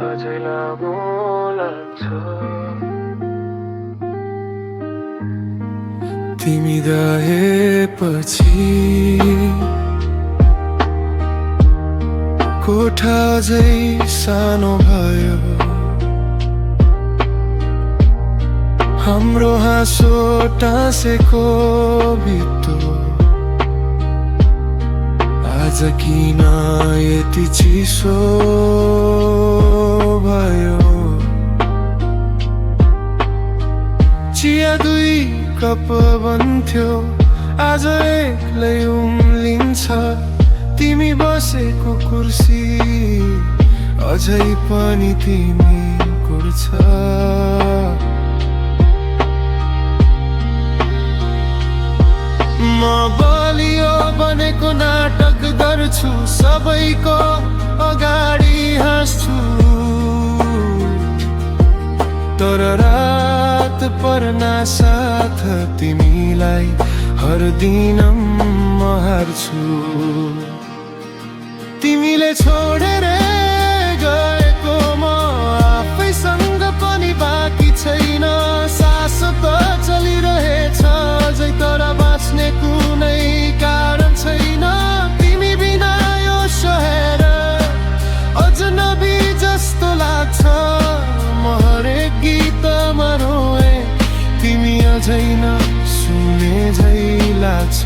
अझै लामो लाग्छ तिमी गएपछि कोठा अझै सानो भयो हाम्रो हाँसो टाँसेको भित्तो आज किन यति चिसो भयो चिया 2 कप बन्थ्यो आज एक्लै उम्लिन्छ तिमी बसेको कुर्सी अझै पनि तिमी कुर्छ म बलियो बनेको नाटक गर्छु सबैको अगाडि हाँस्छु तर रात पर्ना साथ तिमीलाई हर दिन म हार्छु तिमीले छोडेर गएको म आफैसँग पनि बाँकी छैन सास त चलिरहेछ अझै तर बाँच्ने कुनै कारण छैन तिमी बिना यो शहर अजनबी जस्तो लाग्छ म हरेक गीतमा रोए तिमी अझै न सुने झै लाग्छ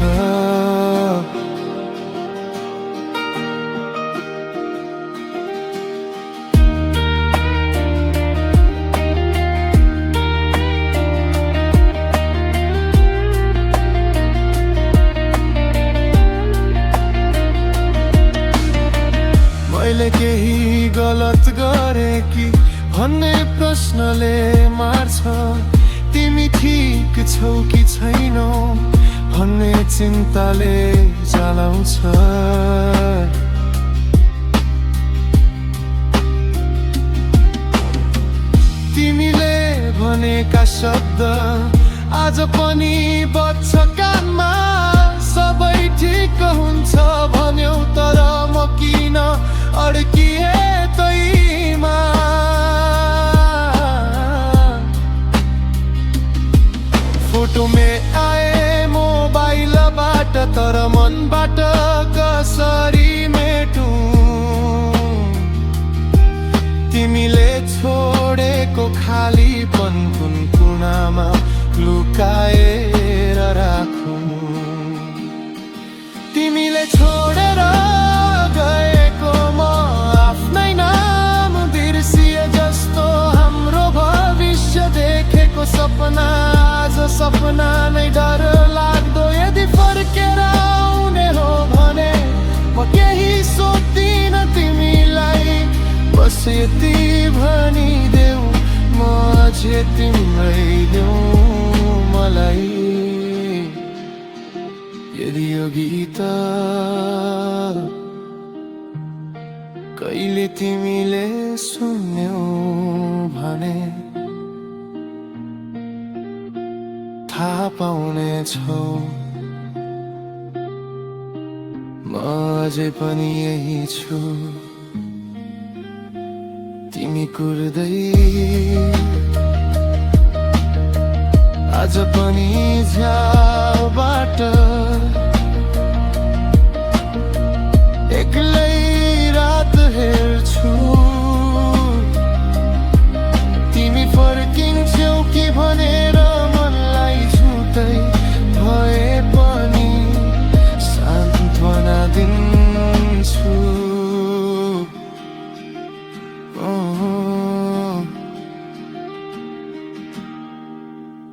मैले केही गलत गरे कि भन्ने प्रश्नले मार्छ तिमी ठिक छौ कि छैनौ भन्ने चिन्ताले जलाउँछ तिमीले भनेका शब्द आज पनि बज्छ कानमा सबै ठिक हुन्छ भन्यौ तर म किन अड्किए तैमा फोटो में आए मोबाइलबाट तर मनबाट कसरी मेटौं तिमीले छोडेको खालीपन कुन कुनामा लुकाएर राखौं तिमीले छोडेर गएको म आफ्नै नाम बिर्सिए जस्तो हाम्रो भविष्य देखेको सपना आज सपना नै डर लाग्दो यदि फर्केर आउने हो भने म केही सोध्दिन तिमीलाई बस यति भनिदेऊ म अझै तिम्रै देऊ मलाई यदि यो गीत कहिले तिमीले सुन्यौ भने थाहा पाउने छौ म अझै पनि यही छु तिमी कुर्दै आज पनि झ्यालबाट एक्लै रात हेर्छु तिमी फर्किन्छौ कि भनेर मनलाई झुटै भए पनि सान्त्वना दिन्छु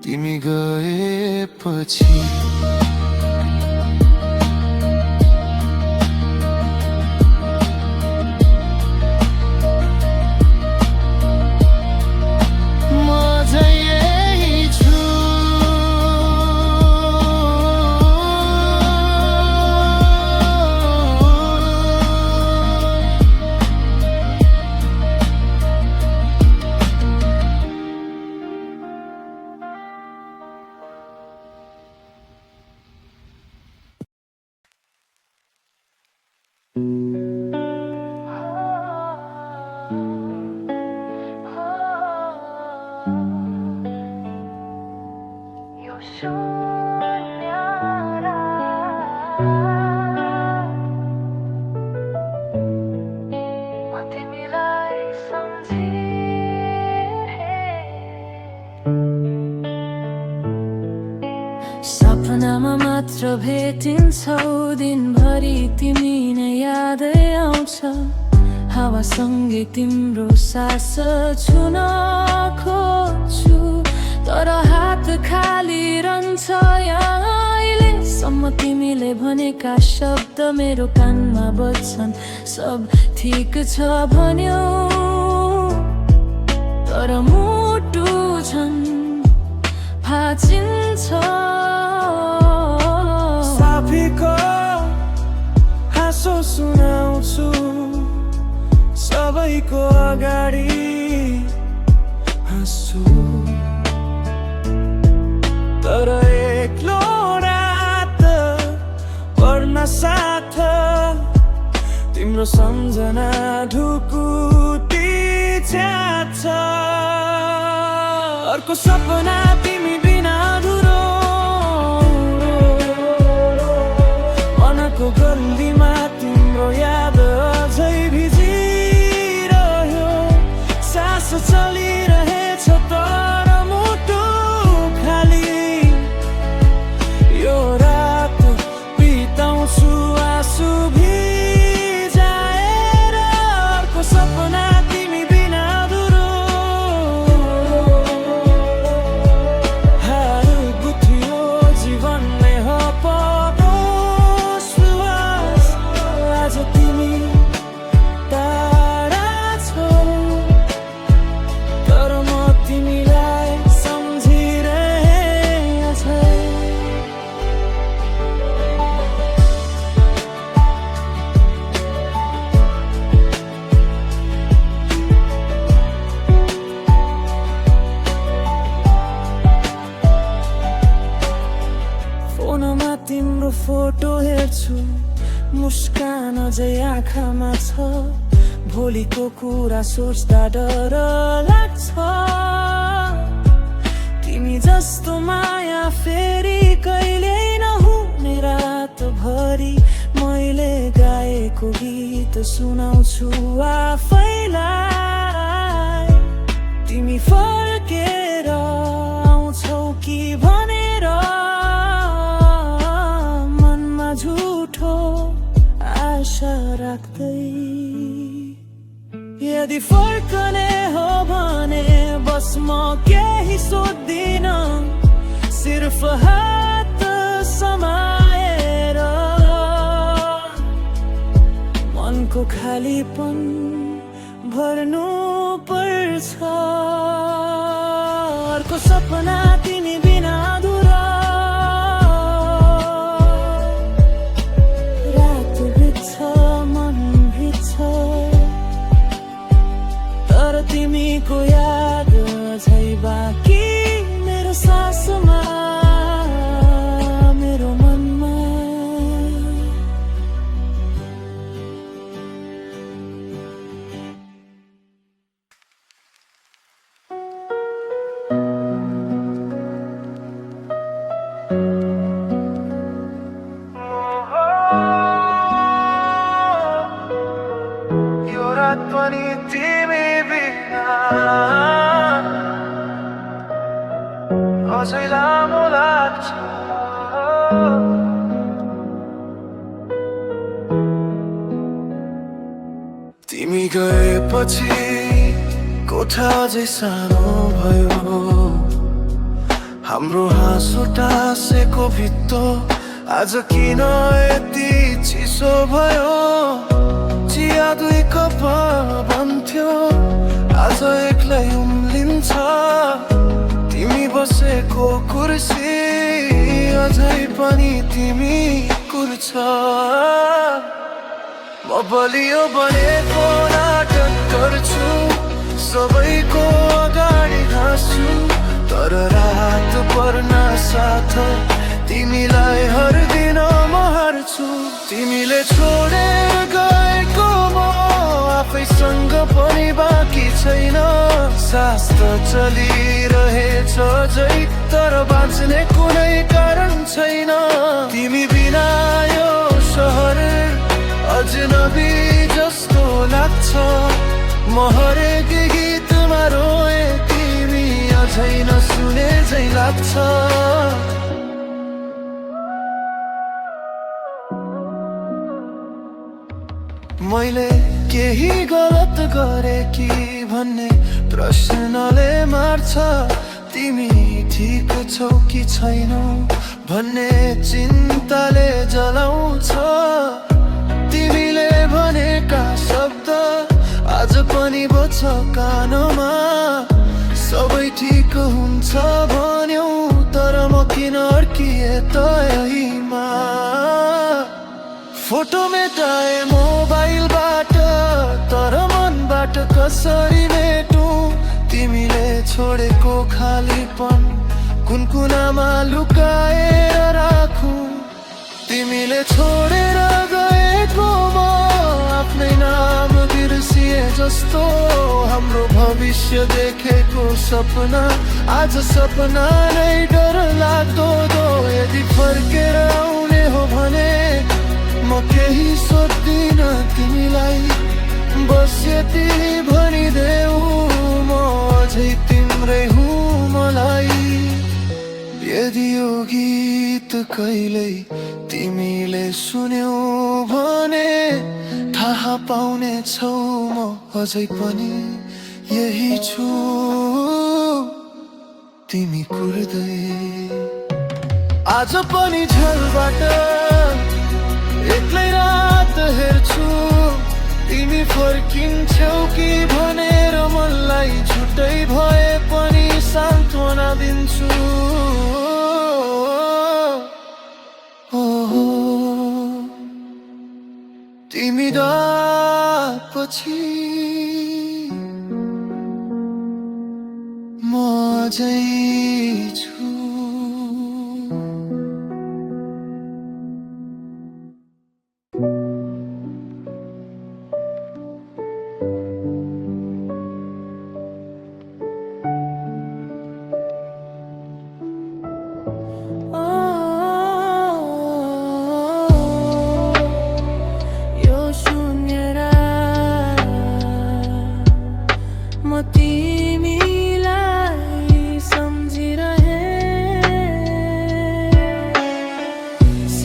तिमी गएपछि यो शून्यरा म तिमीलाई सपनामा मात्र भेटिन्छौ दिनभरि तिमी नै यादै आउँछ हावासँगै तिम्रो सास छुन खोज्छु तर हात खाली रहन्छ यहाँ अहिलेसम्म तिमीले भनेका शब्द मेरो कानमा बज्छन् सब ठिक छ भन्यो तर मुटु झन् भाँचिन्छ साथीको हाँसो सुनाउँछु सबैको अगाडि हाँस्छु तर एक्लो रात पर्न साथ तिम्रो सम्झना ढुकुटी च्यात्छ अर्को सपना तिमी बिना अधुरो मनको गल्लीमा तिम्रो याद अझै भिजिरह्यो सास चलिरहेछ तर मुटु खाली यो रात बिताउँछु आँसु भिजाएर अर्को सपना तिमी बिना अधुरो हार गुथियो जीवनले हो परोश्वास आज तिमी टाढा छौ तर म तिमीलाई सम्झिरहेछ फोनमा तिम्रो फोटो हेर्छु मुस्कान अझै आँखामा छ भोलिको कुरा सोच्दा डर लाग्छ तिमी जस्तो माया फेरि कहिल्यै नहुने रातभरि मैले गाएको गीत सुनाउँछु आफैलाई तिमी फर्केर आउँछौ कि भनेर मनमा झुठो आशा राख्दै यदि फर्कने हो भने बस म केही सोध्दिन सिर्फ हात समाएर मनको खालीपन भर्नु पर्छ अर्को सपना तिमी बिना अधुरो रात बित्छ मन भिज्छ तर तिमीको याद अझै बाँकी मेरो सासमा मेरो मनमा यो रात पनि तिमी बिना अझै लामो लाग्छ तिमी गएपछि कोठा अझै सानो भयो हाम्रो हाँसो टाँसेको भित्तो आज किन यति चिसो भयो चिया दुई कप बन्थ्यो आज एक्लै उम्लिन्छ तिमी बसेको कुर्सी अझै पनि तिमी कुर्छ म बलियो बनेको नाटक गर्छु सबैको अगाडि हाँस्छु तर रात पर्न साथ तिमीलाई हर दिन म हार्छु तिमीले छोडेर हामीसँग पनि बाँकी छैन। सास त चलिरहेछ जै, तर बाँच्ने कुनै कारण छैन। तिमी बिना यो सहर अजनबी जस्तो लाग्छ। म हरेक गीतमा रोए, तिमी अझै नसुने झै लाग्छ। मैले केही गलत गरे कि भन्ने प्रश्नले मार्छ। तिमी ठिक छौ कि छैनौ भन्ने चिन्ताले जलाउँछ। तिमीले भनेका शब्द आज पनि बज्छ कानमा। सबै ठिक हुन्छ भन्यौ, तर म किन अड्किए त यहीमा। फोटो मेटाए मोबाइलबाट, तर मनबाट कसरी मेटौँ। तिमीले छोडेको खालीपन कुनकुनामा लुकाएर राखौँ। तिमीले छोडेर गएको म आफ्नै नाम बिर्सिए जस्तो। हाम्रो भविष्य देखेको सपना आज सपना नै डर लाग्दो दो। यदि फर्केर आउने हो भने म केही सोध्दिन तिमीलाई, बस यति भनिदेऊ म अझै तिम्रै हुँ मलाई। यदि यो गीत कहिल्यै तिमीले सुन्यौ भने थाहा पाउने छौ म अझै पनि यही छु। तिमी कुर्दै आज पनि झलबाट एक्लै रात हेर्छु। तिमी फर्किन्छौ कि भनेर मनलाई छुट्टै भए पनि सान्त्वना दिन्छु। ओहो, तिमी गएपछि म अझै छु।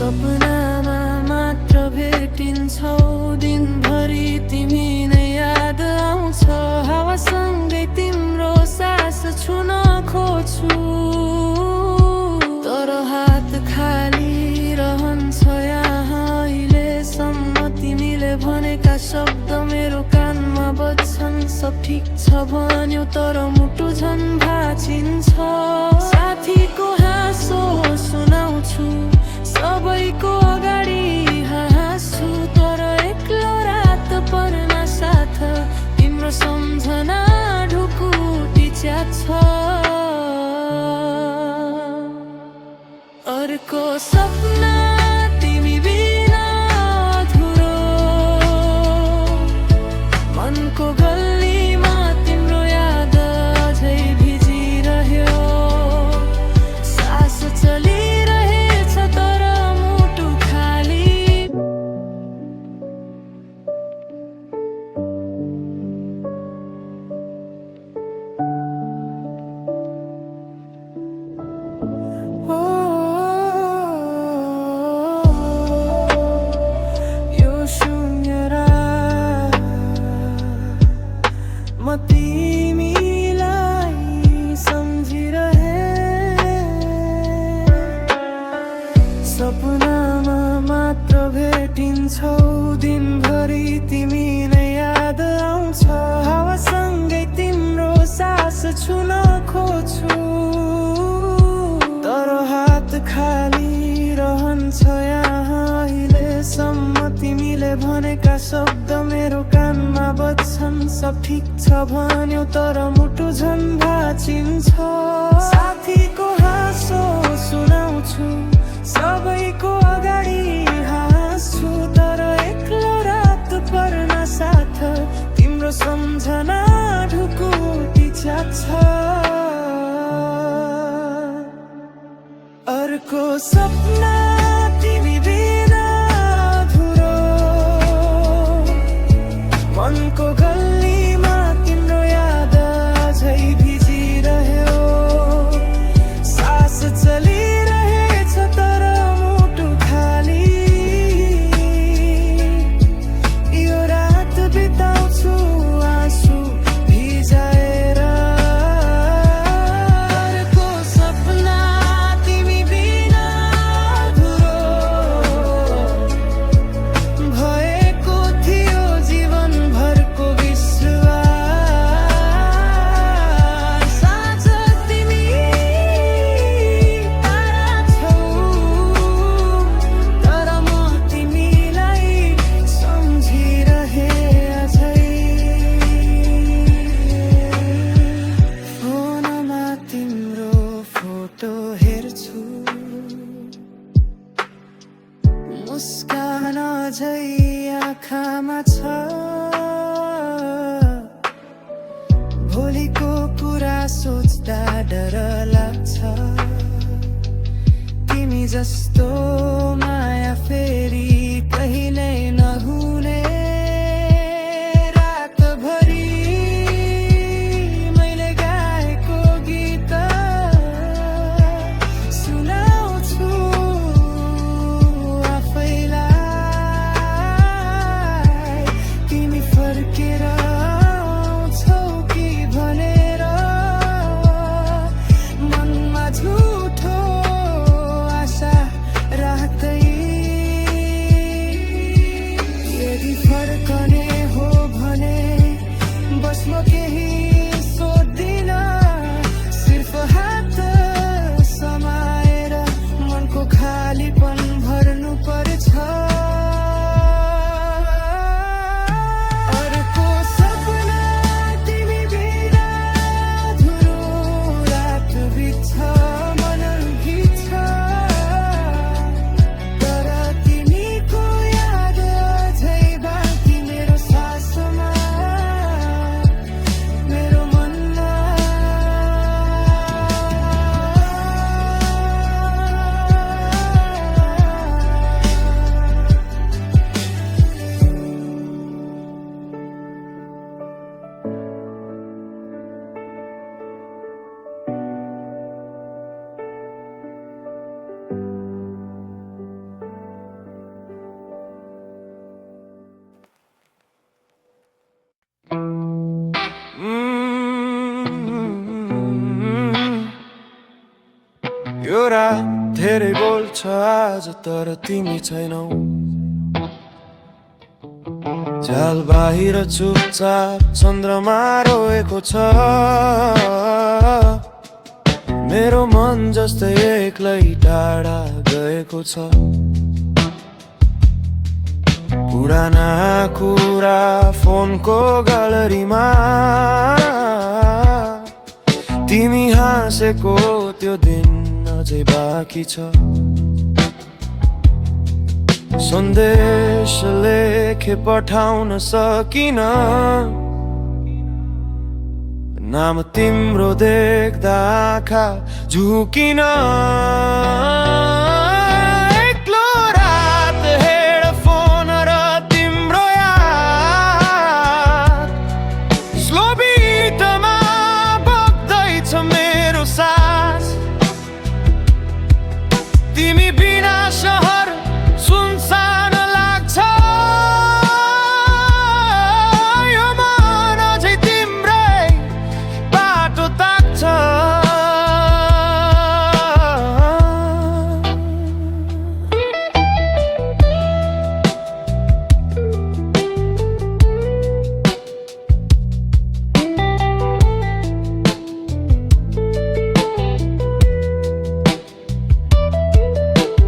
सपनामा मात्र भेटिन्छौ, दिनभरि तिमी नै याद आउँछ। हावासँगै तिम्रो सास छुन खोज्छु, तर हात खाली रहन्छ यहाँ अहिलेसम्म। तिमीले भनेका शब्द मेरो कानमा बज्छन्। सब ठिक छ भन्यो, तर मुटु झन् भाँचिन्छ। साथीको हाँसो सुनाउँछु, सबैको अगाडि हाँस्छु, तर एक्लो रात पर्न साथ तिम्रो सम्झना ढुकुटी च्यात्छ। अर्को सपना तिमी बिना अधुरो, मनको गल्लीमा तिम्रो याद अझै भिजिरह्यो। सास चलिरहेछ तर मुटु खाली। यो शून्य रात म तिमीलाई सम्झिरहे। सपनामा मात्र भेटिन्छौ, दिनभरि तिमी नै याद आउँछ। हावासँगै तिम्रो सास छुन खोज्छु, तर हात खाली रहन्छ यहाँ अहिलेसम्म। तिमीले भनेका शब्द मेरो कानमा बज्छन्। सब ठिक छ भन्यो, तर मुटु झन् भाँचिन्छ। साथीको हाँसो सुनाउँछु, सबैको अगाडि हाँस्छु, तर एक्लो रात पर्न साथ तिम्रो बिहान झै आँखामा छ भोलिको कुरा सोच्दा डर लाग्छ तिमी जस्तो माया फेरि कहिल्यै नहुने रातभरि मैले गाएको गीत सुनाउँछु आफैलाई तिमी फर्केर आउँछौ कि भनेर मनमा झुठो आशा राख्दै यदि फर्कने हो भने बस म केही सोध्दिन सिर्फ हात समाएर मनको खालीपन भर्नु पर्छ अर्को सपना तिमी बिना अधुरो रात बित्छ मन भित्र तर तिमीको याद अझै बाँकी मेरो सासमा मेरो मनमा यो रात धेरै बोल्छ आज तर तिमी छैनौ झ्याल बाहिर चुपचाप चन्द्रमा रोएको छ मेरो मन जस्तै एक्लै टाढा गएको छ पुराना कुरा फोनको ग्यालरीमा तिमी हाँसेको त्यो दिन अझै बाँकी छ सन्देश लेखे पठाउन सकिन नाम तिम्रो देख्दा आँखा झुकिन एक्लो रात हेडफोन र तिम्रो याद स्लो बिटमा बग्दैछ मेरो सास तिमी बिना शहर सुनसान लाग्छ यो मन अझै तिम्रै बाटो ताक्छ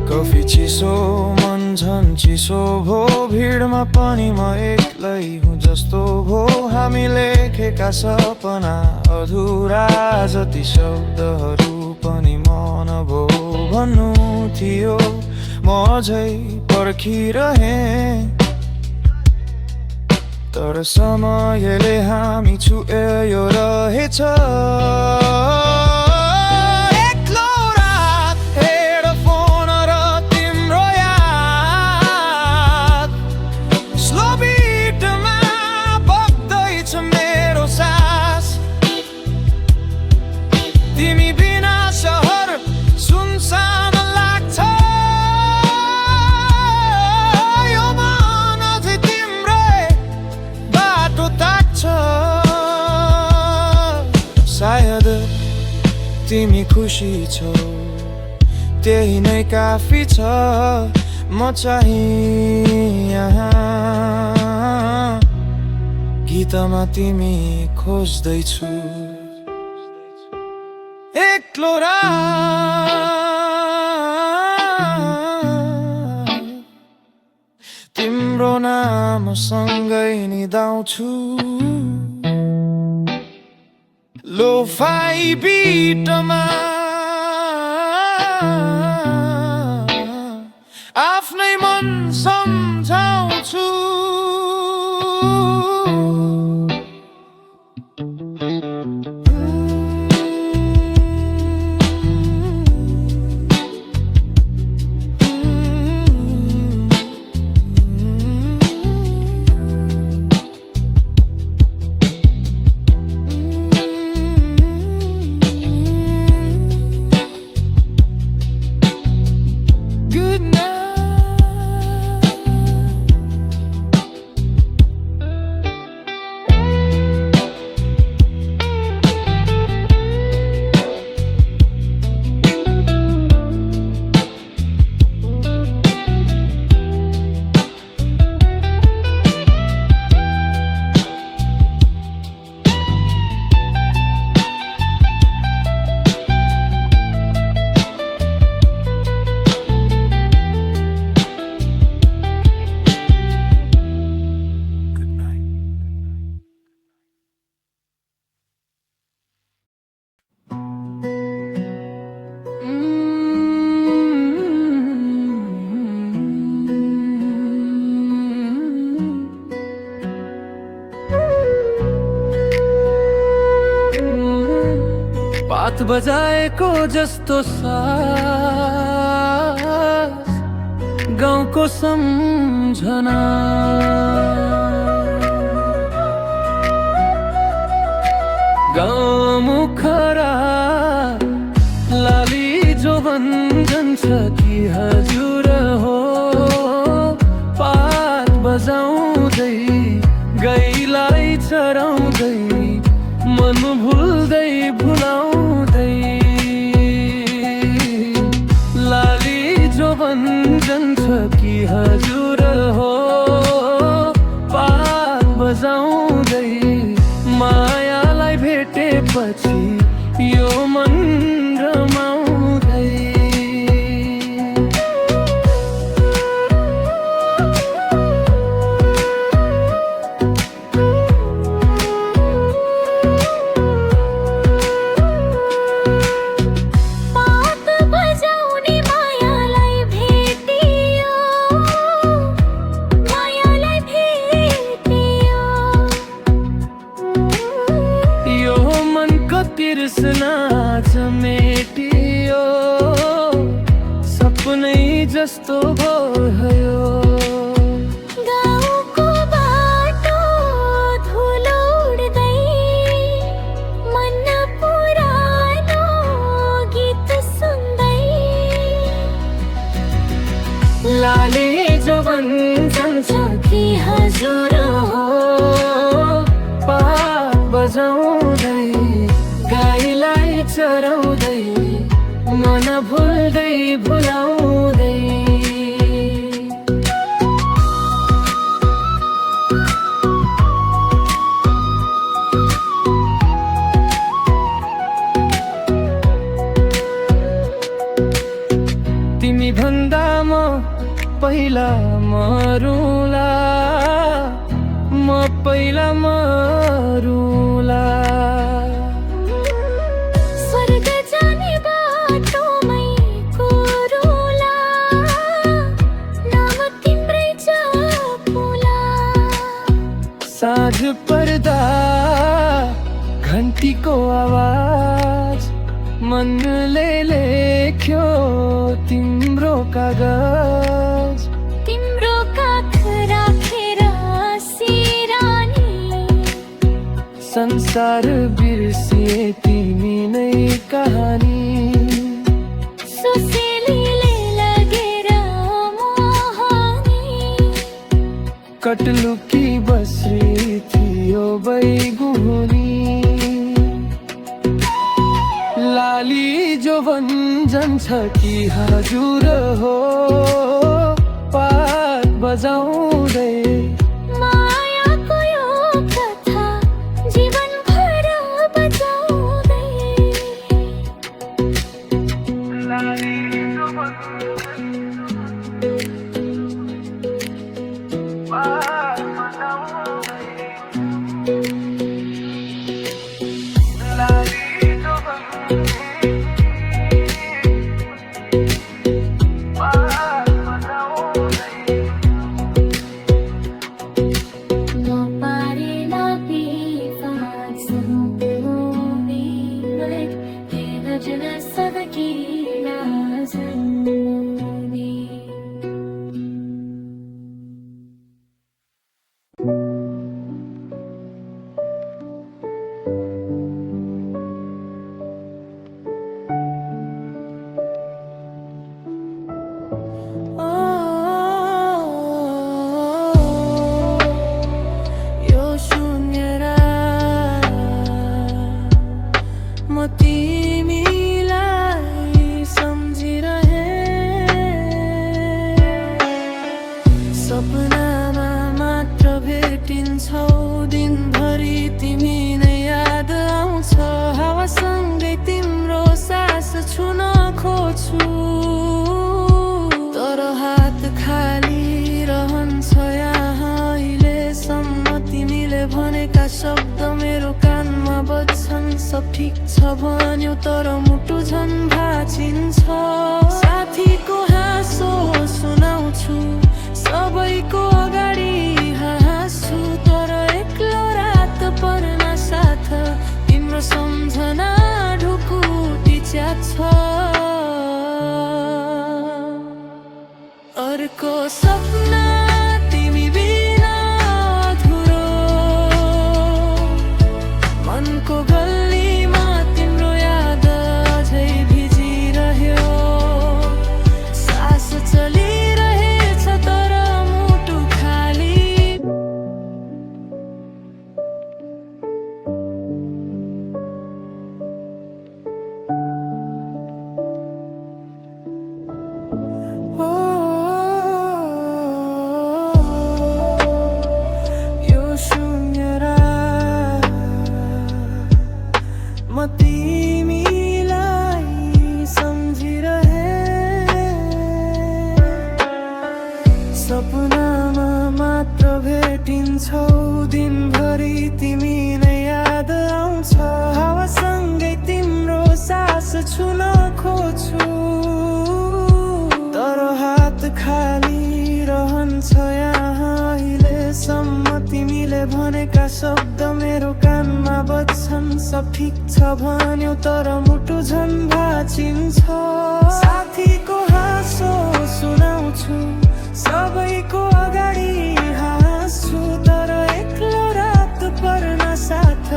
कफी चिसो मन झन् चिसो भो भिडमा पनि म एक्लै हुँ जस्तो भो हामी लेखेका सपना अधुरा जति शब्दहरू पनि मन भो भन्नु थियो म अझै पर्खिरहेँ तर समयले हामी छुयो रहेछ तिमी बिना शहर सुनसान लाग्छ यो मन अझै तिम्रै बाटो ताक्छ सायद तिमी खुसी छौ त्यही नै काफी छ म चाहिँ यहाँ गीतमा तिमी खोज्दैछु एक्लो रात तिम्रो नाम सँगै निदाउँछु लोफाई बिटमा आफ्नै मन Good night. पात बजाएको जस्तो सास गाउँको सम्झना गाउँ मुखरा लाली जो भन्छन्छ कि हजुर हो पात बजाउँदै गाईलाई चराउँदै मन भुल्दै भुलाउँदै लाली जो भन्छन्छ कि हजुर हो पात बजाउँदै मायालाई भेटेपछि यो मन रमाउँदै पात बजाउने मायालाई भेटियो यो मनको तिर्सना मेटियो सपनै जस्तो भयो गाउँको बाटो धुलो उड्दै मन पुरानो गीत सुन्दै लाली जो भन्छन्छ कि हजुर हो पात बजाउँदै गाईलाई चराउँदै मन भुल्दै भुलाउँदै तिमी भन्दा म पहिला मरुला म पहिला मरुला स्वर्ग जाने बाटोमै कोरोला नाम तिम्रै जपुला साँझ पर्दा घन्टीको आवाज मनले लेख्यो तिम्रो कागज तिम्रो काख राखेर सिरानी संसार बिर्सिए तिमी नै कहानी सुसेलीले लगेर मोहनी कटलुकी बस्री थियो बैगुनी लाली जो भन्छन्छ कि हजुर हो पात बजाउँदै मायाको यो कथा जीवनभर बजाउँदै लाली जो भन्छन्छ पात बजाउँदै लाली जो भन्छन्छ पात बजाउँदै सब ठिक छ भन्यो तर मुटु झन् भाँचिन्छ साथीको हाँसो सुनाउँछु सबैको अगाडि हाँस्छु तर एक्लो रात पर्न साथ तिम्रो सम्झना ढुकुटी च्यात्छ अर्को सपना तिमी बिना अधुरो मनको गल्लीमा तिम्रो याद अझै भिजिरह्यो सास चलिरहेछ तर मुटु खाली यो शून्य रात म तिमीलाई सम्झिरहे सपनामा मात्र भेटिन्छौ दिनभरि तिमी नै याद आउँछ हावासँगै तिम्रो सास छुन खोज्छु तर हात खाली रहन्छ यहाँ अहिलेसम्म तिमीले भनेका शब्द मेरो कानमा बज्छन् सब ठिक छ भन्यो तर मुटु झन् भाँचिन्छ साथीको हाँसो सुनाउँछु सबैको अगाडि हाँस्छु तर एक्लो रात पर्न साथ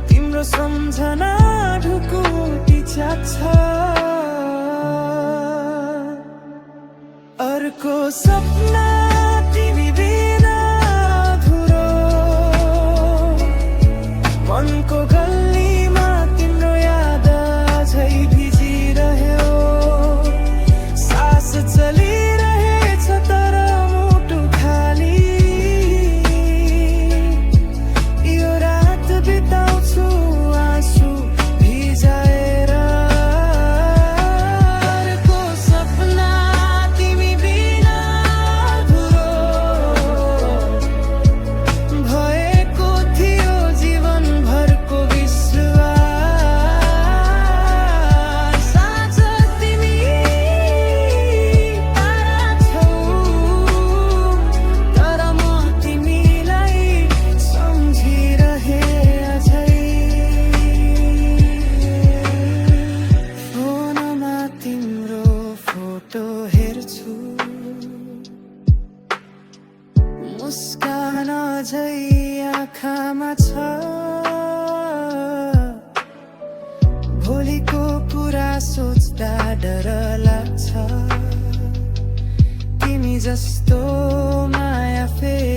तिम्रो सम्झना ढुकुटी च्यात्छ अर्को सपना तिमी बिना अधुरो मनको गल्लीमा तिम्रो याद अझै भिजिरह्यो सास चलिरहेछ तर मुटु खाली यो रात बिताउँछु आँसु भिजाएर अर्को सपना तिमी बिना अधुरो भएको थियो जीवनभरको विश्वास आज तिमी टाढा छौ तर म तिमीलाई सम्झिरहे अझै फोनमा तिम्रो फोटो हेर्छु मुस्कान अझै आँखामा छ भोलिको कुरा सोच्दा डर लाग्छ तिमी जस्तो माया फेरि